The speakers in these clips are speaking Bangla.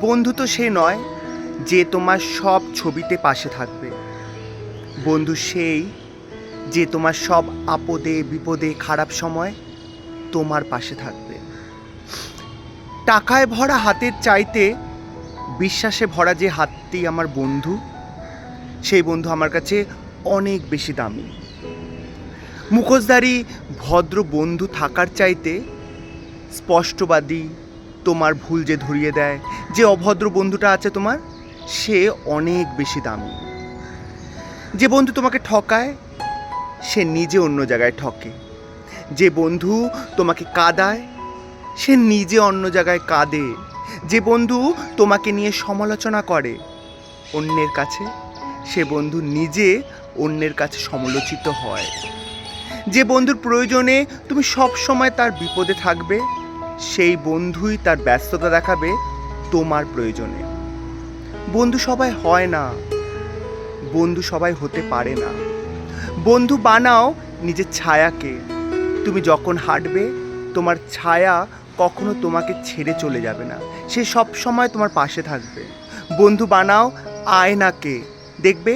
বন্ধু তো সে নয় যে তোমার সব ছবিতে পাশে থাকবে। বন্ধু সেই যে তোমার সব আপদে বিপদে খারাপ সময় তোমার পাশে থাকবে। টাকায় ভরা হাতের চাইতে বিশ্বাসে ভরা যে হাতটি আমার বন্ধু, সেই বন্ধু আমার কাছে অনেক বেশি দামি। মুখোশধারী ভদ্র বন্ধু থাকার চাইতে স্পষ্টবাদী, তোমার ভুল যে ধরিয়ে দেয়, যে অভদ্র বন্ধুটা আছে তোমার, সে অনেক বেশি দামি। যে বন্ধু তোমাকে ঠকায় সে নিজে অন্য জায়গায় ঠকে। যে বন্ধু তোমাকে কাঁদায় সে নিজে অন্য জায়গায় কাঁদে। যে বন্ধু তোমাকে নিয়ে সমালোচনা করে অন্যের কাছে, সে বন্ধু নিজে অন্যের কাছে সমালোচিত হয়। যে বন্ধুর প্রয়োজনে তুমি সব সময় তার বিপদে থাকবে, সেই বন্ধুই তার ব্যস্ততা দেখাবে তোমার প্রয়োজনে। বন্ধু সবাই হয় না, বন্ধু সবাই হতে পারে না। বন্ধু বানাও নিজের ছায়াকে। তুমি যখন হাঁটবে তোমার ছায়া কখনো তোমাকে ছেড়ে চলে যাবে না, সে সব সময় তোমার পাশে থাকবে। বন্ধু বানাও আয়নাকে। দেখবে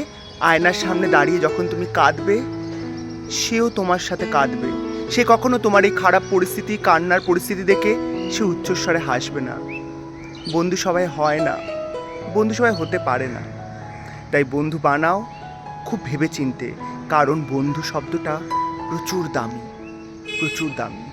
আয়নার সামনে দাঁড়িয়ে যখন তুমি কাঁদবে, সেও তোমার সাথে কাঁদবে। সে কখনো তোমার এই খারাপ পরিস্থিতি, কান্নার পরিস্থিতি দেখে সে উচ্চস্বরে হাসবে না। বন্ধু সবাই হয় না, বন্ধু সবাই হতে পারে না। তাই বন্ধু বানাও খুব ভেবেচিন্তে, কারণ বন্ধু শব্দটা প্রচুর দামি, প্রচুর দামি।